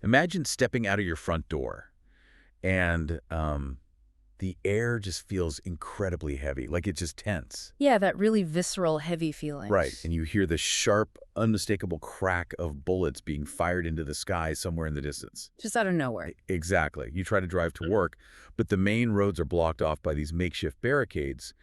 Imagine stepping out of your front door and the air just feels incredibly heavy, like it's just tense. Yeah, that really visceral, heavy feeling. Right. And you hear the sharp, unmistakable crack of bullets being fired into the sky somewhere in the distance. Just out of nowhere. Exactly. You try to drive to work, but the main roads are blocked off by these makeshift barricades.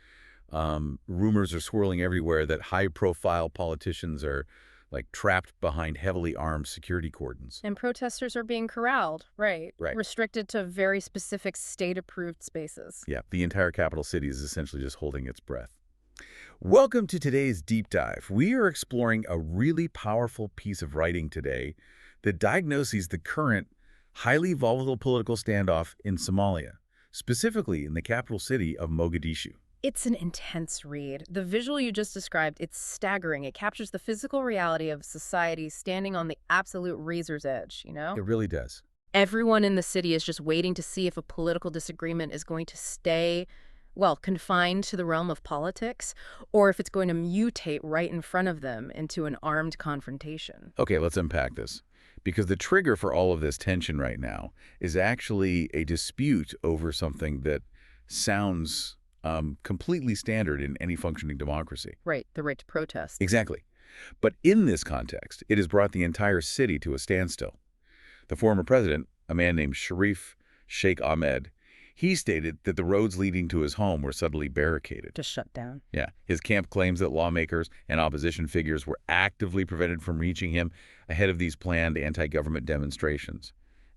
Rumors are swirling everywhere that high-profile politicians are like trapped behind heavily armed security cordons. And protesters are being corralled, right? Right. Restricted to very specific state-approved spaces. Yeah, the entire capital city is essentially just holding its breath. Welcome to today's deep dive. We are exploring a really powerful piece of writing today that diagnoses the current, highly volatile political standoff in Somalia, specifically in the capital city of Mogadishu. It's an intense read. The visual you just described, it's staggering. It captures the physical reality of society standing on the absolute razor's edge, you know? It really does. Everyone in the city is just waiting to see if a political disagreement is going to stay, well, confined to the realm of politics, or if it's going to mutate right in front of them into an armed confrontation. Okay, let's unpack this. Because the trigger for all of this tension right now is actually a dispute over something that sounds completely standard in any functioning democracy. Right, the right to protest. Exactly. But in this context, it has brought the entire city to a standstill. The former president, a man named Sharif Sheikh Ahmed, he stated that the roads leading to his home were suddenly barricaded. Just shut down. Yeah. His camp claims that lawmakers and opposition figures were actively prevented from reaching him ahead of these planned anti-government demonstrations.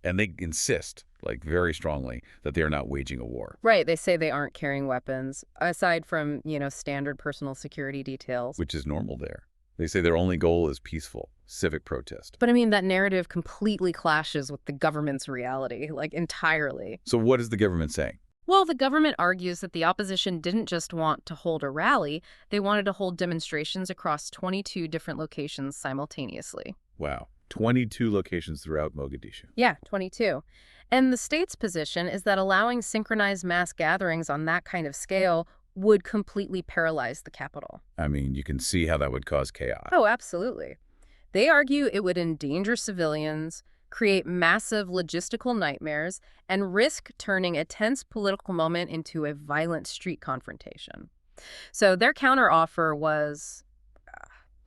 And they insist, like very strongly, that they are not waging a war. Right, they say they aren't carrying weapons, aside from, standard personal security details. Which is normal there. They say their only goal is peaceful, civic protest. But I mean, that narrative completely clashes with the government's reality, like entirely. So what is the government saying? Well, the government argues that the opposition didn't just want to hold a rally, they wanted to hold demonstrations across 22 different locations simultaneously. Wow. 22 locations throughout Mogadishu. Yeah, 22. And the state's position is that allowing synchronized mass gatherings on that kind of scale would completely paralyze the capital. I mean, you can see how that would cause chaos. Oh, absolutely. They argue it would endanger civilians, create massive logistical nightmares, and risk turning a tense political moment into a violent street confrontation. So their counteroffer was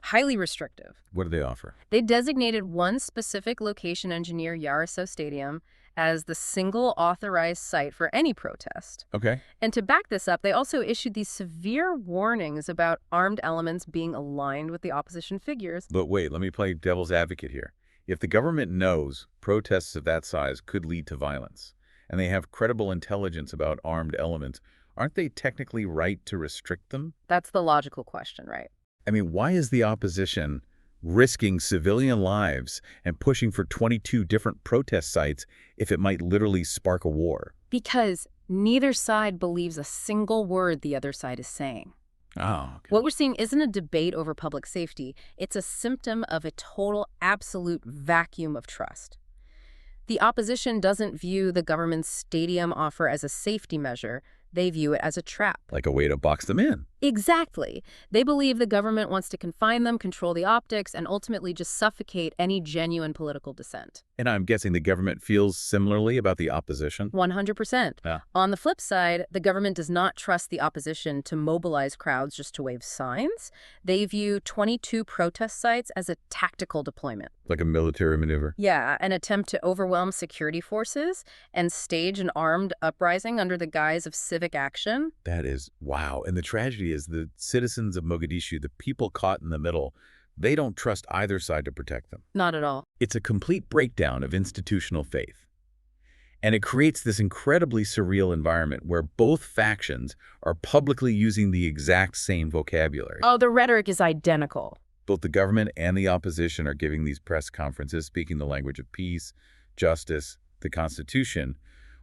highly restrictive. What do they offer? They designated one specific location near Yaraso Stadium as the single authorized site for any protest. Okay. And to back this up, they also issued these severe warnings about armed elements being aligned with the opposition figures. But wait, let me play devil's advocate here. If the government knows protests of that size could lead to violence, and they have credible intelligence about armed elements, aren't they technically right to restrict them? That's the logical question, right? I mean, why is the opposition risking civilian lives and pushing for 22 different protest sites if it might literally spark a war? Because neither side believes a single word the other side is saying. Oh, okay. What we're seeing isn't a debate over public safety. It's a symptom of a total, absolute vacuum of trust. The opposition doesn't view the government's stadium offer as a safety measure. They view it as a trap. Like a way to box them in. Exactly. They believe the government wants to confine them, control the optics, and ultimately just suffocate any genuine political dissent. And I'm guessing the government feels similarly about the opposition? 100%. Yeah. On the flip side, the government does not trust the opposition to mobilize crowds just to wave signs. They view 22 protest sites as a tactical deployment. Like a military maneuver? Yeah, an attempt to overwhelm security forces and stage an armed uprising under the guise of civic action. That is, wow. And the tragedy is the citizens of Mogadishu, the people caught in the middle, they don't trust either side to protect them. Not at all. It's a complete breakdown of institutional faith. And it creates this incredibly surreal environment where both factions are publicly using the exact same vocabulary. Oh, the rhetoric is identical. Both the government and the opposition are giving these press conferences speaking the language of peace, justice, the Constitution,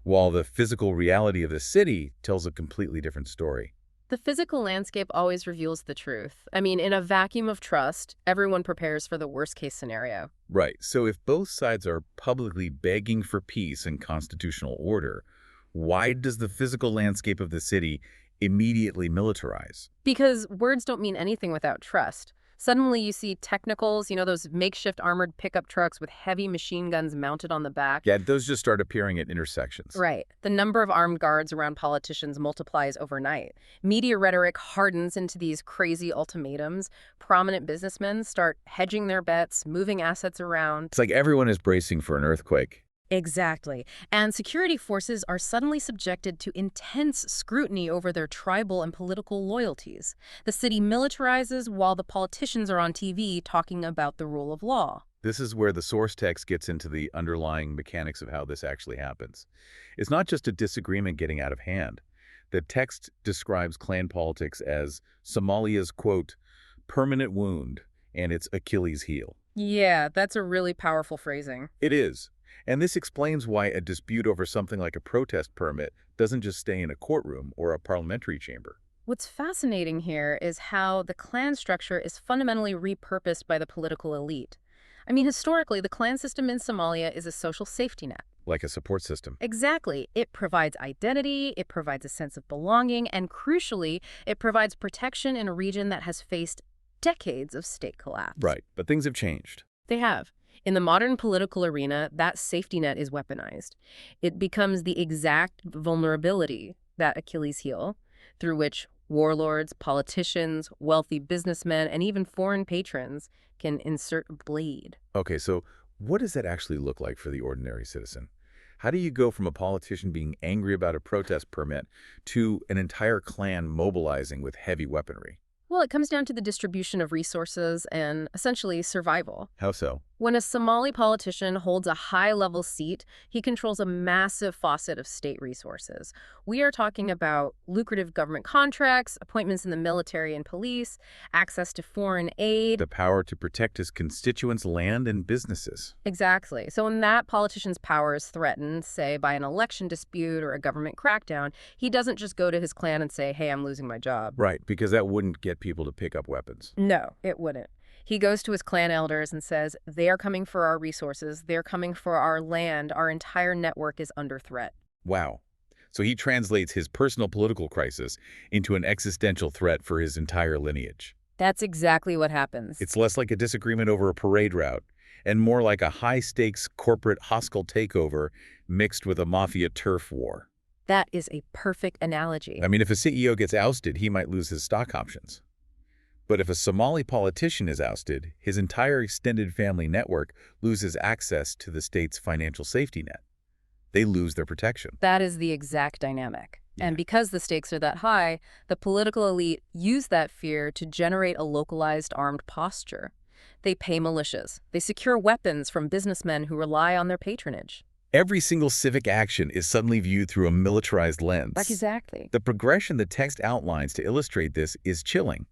while the physical reality of the city tells a completely different story. The physical landscape always reveals the truth. I mean, in a vacuum of trust, everyone prepares for the worst-case scenario. Right. So if both sides are publicly begging for peace and constitutional order, why does the physical landscape of the city immediately militarize? Because words don't mean anything without trust. Suddenly you see technicals, those makeshift armored pickup trucks with heavy machine guns mounted on the back. Yeah, those just start appearing at intersections. Right. The number of armed guards around politicians multiplies overnight. Media rhetoric hardens into these crazy ultimatums. Prominent businessmen start hedging their bets, moving assets around. It's like everyone is bracing for an earthquake. Exactly. And security forces are suddenly subjected to intense scrutiny over their tribal and political loyalties. The city militarizes while the politicians are on TV talking about the rule of law. This is where the source text gets into the underlying mechanics of how this actually happens. It's not just a disagreement getting out of hand. The text describes clan politics as Somalia's, quote, permanent wound and its Achilles heel. Yeah, that's a really powerful phrasing. It is. And this explains why a dispute over something like a protest permit doesn't just stay in a courtroom or a parliamentary chamber. What's fascinating here is how the clan structure is fundamentally repurposed by the political elite. I mean, historically, the clan system in Somalia is a social safety net. Like a support system. Exactly. It provides identity, it provides a sense of belonging, and crucially, it provides protection in a region that has faced decades of state collapse. Right, but things have changed. They have. In the modern political arena, that safety net is weaponized. It becomes the exact vulnerability, that Achilles heel, through which warlords, politicians, wealthy businessmen, and even foreign patrons can insert a blade. Okay, so what does that actually look like for the ordinary citizen? How do you go from a politician being angry about a protest permit to an entire clan mobilizing with heavy weaponry? Well, it comes down to the distribution of resources and essentially survival. How so? When a Somali politician holds a high-level seat, he controls a massive faucet of state resources. We are talking about lucrative government contracts, appointments in the military and police, access to foreign aid. The power to protect his constituents' land and businesses. Exactly. So when that politician's power is threatened, say by an election dispute or a government crackdown, he doesn't just go to his clan and say, hey, I'm losing my job. Right, because that wouldn't get people to pick up weapons. No, it wouldn't. He goes to his clan elders and says, they are coming for our resources, they're coming for our land, our entire network is under threat. Wow. So he translates his personal political crisis into an existential threat for his entire lineage. That's exactly what happens. It's less like a disagreement over a parade route and more like a high-stakes corporate hostile takeover mixed with a mafia turf war. That is a perfect analogy. I mean, if a CEO gets ousted, he might lose his stock options. But if a Somali politician is ousted, his entire extended family network loses access to the state's financial safety net. They lose their protection. That is the exact dynamic. Yeah. And because the stakes are that high, the political elite use that fear to generate a localized armed posture. They pay militias. They secure weapons from businessmen who rely on their patronage. Every single civic action is suddenly viewed through a militarized lens. Exactly. The progression the text outlines to illustrate this is chilling.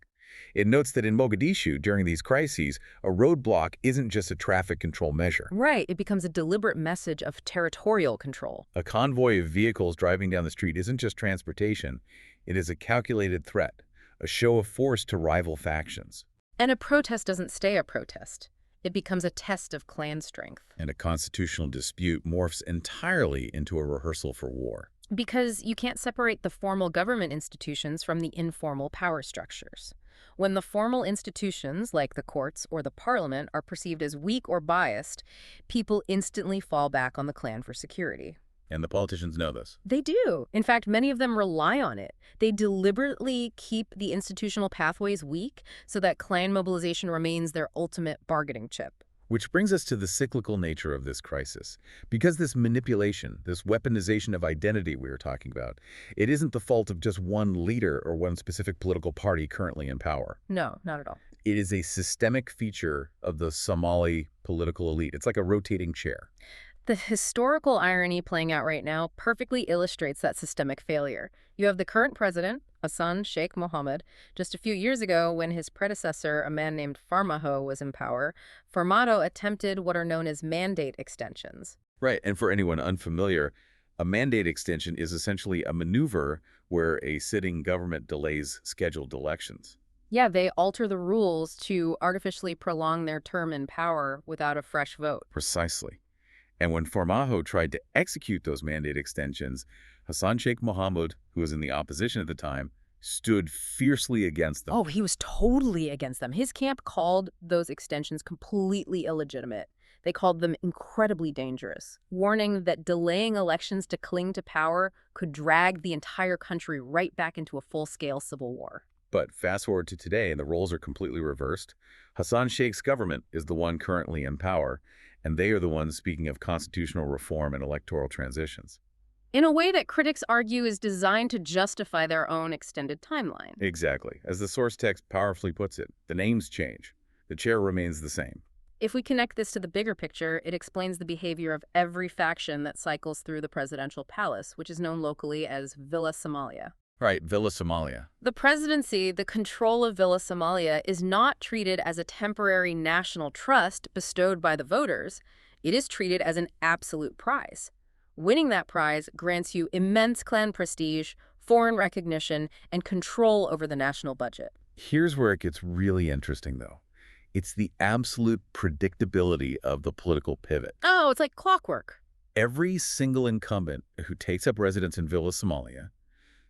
It notes that in Mogadishu, during these crises, a roadblock isn't just a traffic control measure. Right. It becomes a deliberate message of territorial control. A convoy of vehicles driving down the street isn't just transportation. It is a calculated threat, a show of force to rival factions. And a protest doesn't stay a protest. It becomes a test of clan strength. And a constitutional dispute morphs entirely into a rehearsal for war. Because you can't separate the formal government institutions from the informal power structures. When the formal institutions, like the courts or the parliament, are perceived as weak or biased, people instantly fall back on the clan for security. And the politicians know this. They do. In fact, many of them rely on it. They deliberately keep the institutional pathways weak so that clan mobilization remains their ultimate bargaining chip. Which brings us to the cyclical nature of this crisis. Because this manipulation, this weaponization of identity we were talking about, it isn't the fault of just one leader or one specific political party currently in power. No, not at all. It is a systemic feature of the Somali political elite. It's like a rotating chair. The historical irony playing out right now perfectly illustrates that systemic failure. You have the current president, Hassan Sheikh Mohammed. Just a few years ago, when his predecessor, a man named Farmajo, was in power, Farmajo attempted what are known as mandate extensions. Right, and for anyone unfamiliar, a mandate extension is essentially a maneuver where a sitting government delays scheduled elections. Yeah, they alter the rules to artificially prolong their term in power without a fresh vote. Precisely. And when Farmajo tried to execute those mandate extensions, Hassan Sheikh Mohammed, who was in the opposition at the time, stood fiercely against them. Oh, he was totally against them. His camp called those extensions completely illegitimate. They called them incredibly dangerous, warning that delaying elections to cling to power could drag the entire country right back into a full-scale civil war. But fast forward to today, and the roles are completely reversed. Hassan Sheikh's government is the one currently in power, and they are the ones speaking of constitutional reform and electoral transitions. In a way that critics argue is designed to justify their own extended timeline. Exactly. As the source text powerfully puts it, the names change. The chair remains the same. If we connect this to the bigger picture, it explains the behavior of every faction that cycles through the presidential palace, which is known locally as Villa Somalia. Right, Villa Somalia. The presidency, the control of Villa Somalia, is not treated as a temporary national trust bestowed by the voters. It is treated as an absolute prize. Winning that prize grants you immense clan prestige, foreign recognition, and control over the national budget. Here's where it gets really interesting, though. It's the absolute predictability of the political pivot. Oh, it's like clockwork. Every single incumbent who takes up residence in Villa Somalia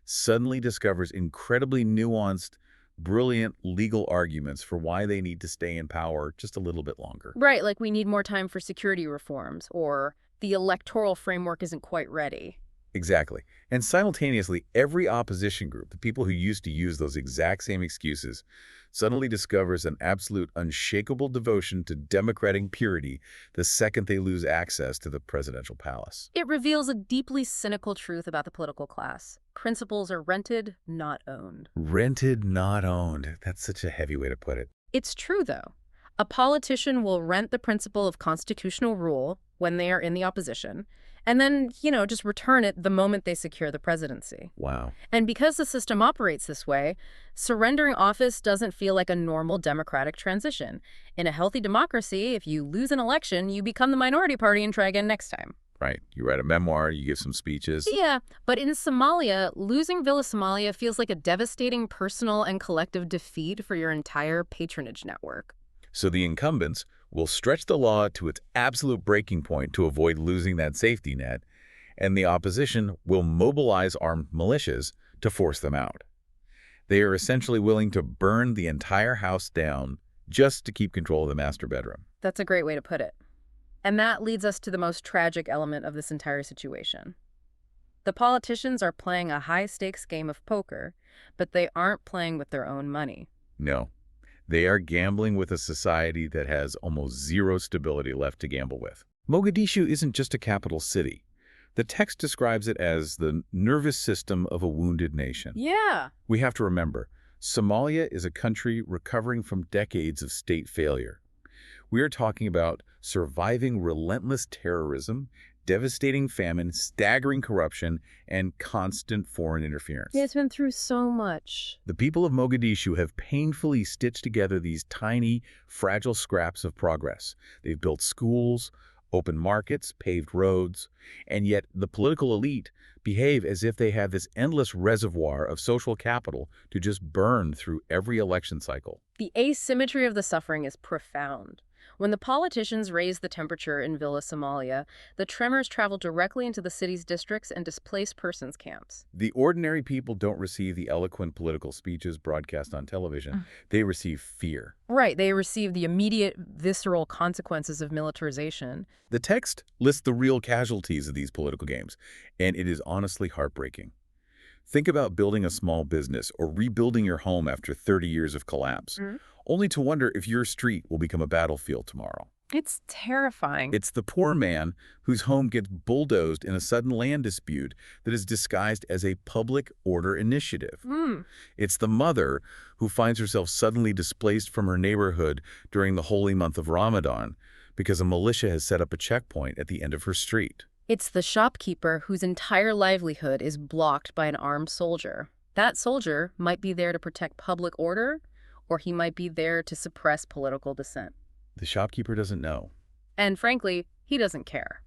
suddenly discovers incredibly nuanced, brilliant legal arguments for why they need to stay in power just a little bit longer. Right, like we need more time for security reforms, or the electoral framework isn't quite ready. Exactly. And simultaneously, every opposition group, the people who used to use those exact same excuses, suddenly discovers an absolute unshakable devotion to democratic purity the second they lose access to the presidential palace. It reveals a deeply cynical truth about the political class. Principles are rented, not owned. Rented, not owned. That's such a heavy way to put it. It's true, though. A politician will rent the principle of constitutional rule when they are in the opposition, and then, just return it the moment they secure the presidency. Wow. And because the system operates this way, surrendering office doesn't feel like a normal democratic transition. In a healthy democracy, if you lose an election, you become the minority party and try again next time. Right. You write a memoir, you give some speeches. Yeah, but in Somalia, losing Villa Somalia feels like a devastating personal and collective defeat for your entire patronage network. So the incumbents will stretch the law to its absolute breaking point to avoid losing that safety net, and the opposition will mobilize armed militias to force them out. They are essentially willing to burn the entire house down just to keep control of the master bedroom. That's a great way to put it. And that leads us to the most tragic element of this entire situation. The politicians are playing a high-stakes game of poker, but they aren't playing with their own money. No. They are gambling with a society that has almost zero stability left to gamble with. Mogadishu isn't just a capital city. The text describes it as the nervous system of a wounded nation. Yeah. We have to remember, Somalia is a country recovering from decades of state failure. We are talking about surviving relentless terrorism, devastating famine, staggering corruption, and constant foreign interference. It's been through so much. The people of Mogadishu have painfully stitched together these tiny, fragile scraps of progress. They've built schools, open markets, paved roads, and yet the political elite behave as if they have this endless reservoir of social capital to just burn through every election cycle. The asymmetry of the suffering is profound. When the politicians raise the temperature in Villa Somalia, the tremors travel directly into the city's districts and displaced persons camps. The ordinary people don't receive the eloquent political speeches broadcast on television. They receive fear. Right, they receive the immediate, visceral consequences of militarization. The text lists the real casualties of these political games, and it is honestly heartbreaking. Think about building a small business or rebuilding your home after 30 years of collapse, only to wonder if your street will become a battlefield tomorrow. It's terrifying. It's the poor man whose home gets bulldozed in a sudden land dispute that is disguised as a public order initiative. It's the mother who finds herself suddenly displaced from her neighborhood during the holy month of Ramadan because a militia has set up a checkpoint at the end of her street. It's the shopkeeper whose entire livelihood is blocked by an armed soldier. That soldier might be there to protect public order, or he might be there to suppress political dissent. The shopkeeper doesn't know. And frankly, he doesn't care.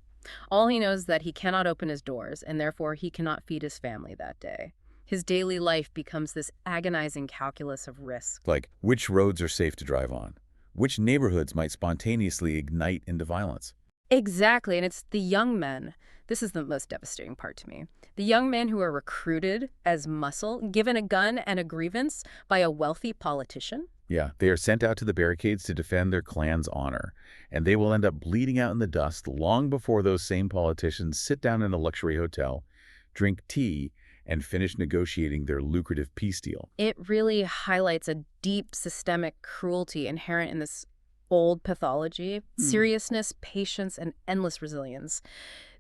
All he knows is that he cannot open his doors, and therefore he cannot feed his family that day. His daily life becomes this agonizing calculus of risk. Like, which roads are safe to drive on? Which neighborhoods might spontaneously ignite into violence? Exactly, and it's the young men, This is the most devastating part to me. The young men who are recruited as muscle, given a gun and a grievance by a wealthy politician? Yeah, they are sent out to the barricades to defend their clan's honor, and they will end up bleeding out in the dust long before those same politicians sit down in a luxury hotel, drink tea, and finish negotiating their lucrative peace deal. It really highlights a deep systemic cruelty inherent in this old pathology: seriousness, patience, and endless resilience.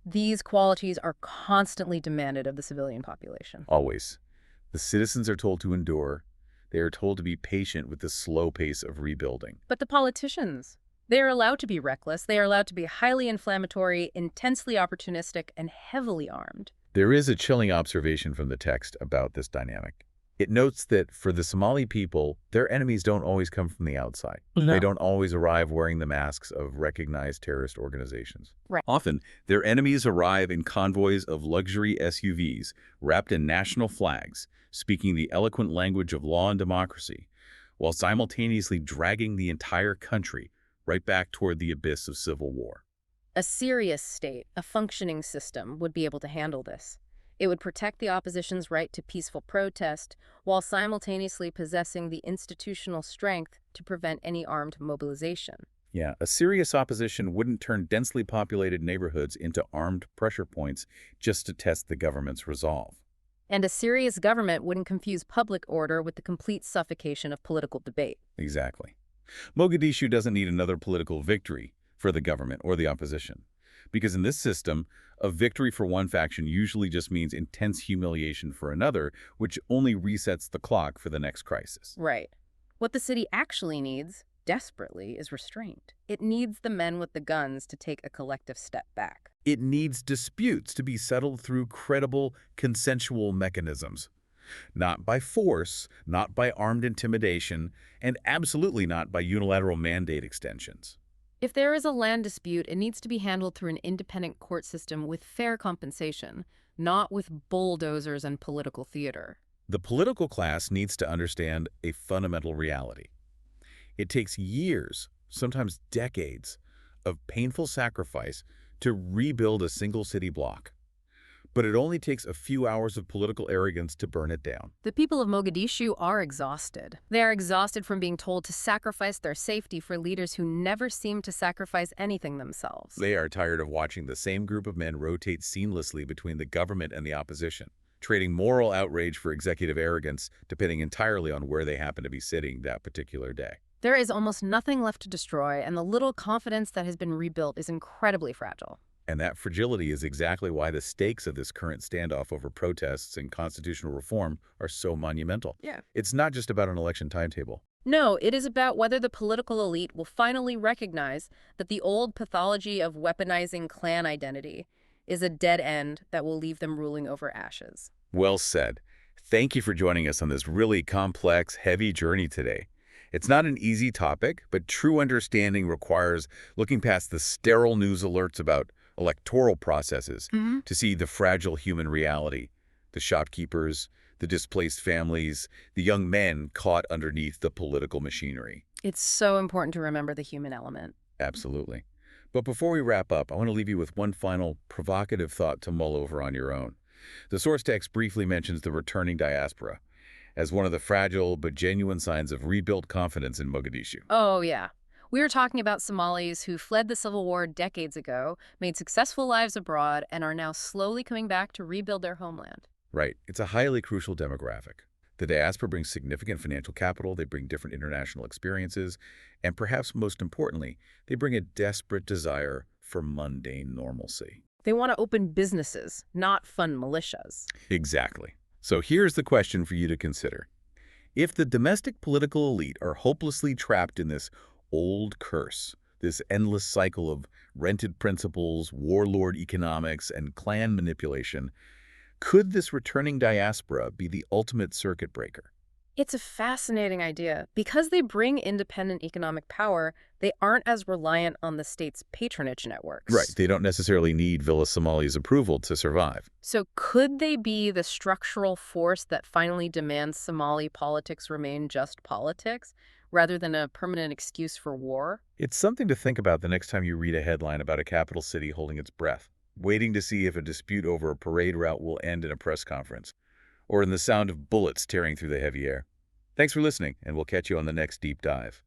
These qualities are constantly demanded of the civilian population. Always. The citizens are told to endure. They are told to be patient with the slow pace of rebuilding. But the politicians, they are allowed to be reckless. They are allowed to be highly inflammatory, intensely opportunistic, and heavily armed. There is a chilling observation from the text about this dynamic. It notes that for the Somali people, their enemies don't always come from the outside. No. They don't always arrive wearing the masks of recognized terrorist organizations. Right. Often, their enemies arrive in convoys of luxury SUVs wrapped in national flags, speaking the eloquent language of law and democracy, while simultaneously dragging the entire country right back toward the abyss of civil war. A serious state, a functioning system, would be able to handle this. It would protect the opposition's right to peaceful protest while simultaneously possessing the institutional strength to prevent any armed mobilization. Yeah, a serious opposition wouldn't turn densely populated neighborhoods into armed pressure points just to test the government's resolve. And a serious government wouldn't confuse public order with the complete suffocation of political debate. Exactly. Mogadishu doesn't need another political victory for the government or the opposition, because in this system, a victory for one faction usually just means intense humiliation for another, which only resets the clock for the next crisis. Right. What the city actually needs, desperately, is restraint. It needs the men with the guns to take a collective step back. It needs disputes to be settled through credible, consensual mechanisms. Not by force, not by armed intimidation, and absolutely not by unilateral mandate extensions. If there is a land dispute, it needs to be handled through an independent court system with fair compensation, not with bulldozers and political theater. The political class needs to understand a fundamental reality. It takes years, sometimes decades, of painful sacrifice to rebuild a single city block. But it only takes a few hours of political arrogance to burn it down. The people of Mogadishu are exhausted. They are exhausted from being told to sacrifice their safety for leaders who never seem to sacrifice anything themselves. They are tired of watching the same group of men rotate seamlessly between the government and the opposition, trading moral outrage for executive arrogance, depending entirely on where they happen to be sitting that particular day. There is almost nothing left to destroy, and the little confidence that has been rebuilt is incredibly fragile. And that fragility is exactly why the stakes of this current standoff over protests and constitutional reform are so monumental. Yeah. It's not just about an election timetable. No, it is about whether the political elite will finally recognize that the old pathology of weaponizing clan identity is a dead end that will leave them ruling over ashes. Well said. Thank you for joining us on this really complex, heavy journey today. It's not an easy topic, but true understanding requires looking past the sterile news alerts about electoral processes to see the fragile human reality, the shopkeepers, the displaced families, the young men caught underneath the political machinery. It's so important to remember the human element. Absolutely. But before we wrap up, I want to leave you with one final provocative thought to mull over on your own. The source text briefly mentions the returning diaspora as one of the fragile but genuine signs of rebuilt confidence in Mogadishu. Oh, yeah. We are talking about Somalis who fled the civil war decades ago, made successful lives abroad, and are now slowly coming back to rebuild their homeland. Right. It's a highly crucial demographic. The diaspora brings significant financial capital, they bring different international experiences, and perhaps most importantly, they bring a desperate desire for mundane normalcy. They want to open businesses, not fund militias. Exactly. So here's the question for you to consider. If the domestic political elite are hopelessly trapped in this old curse, this endless cycle of rented principles, warlord economics, and clan manipulation, could this returning diaspora be the ultimate circuit breaker? It's a fascinating idea. Because they bring independent economic power, they aren't as reliant on the state's patronage networks. Right. They don't necessarily need Villa Somali's approval to survive. So could they be the structural force that finally demands Somali politics remain just politics, rather than a permanent excuse for war? It's something to think about the next time you read a headline about a capital city holding its breath. waiting to see if a dispute over a parade route will end in a press conference, or in the sound of bullets tearing through the heavy air. Thanks for listening, and we'll catch you on the next deep dive.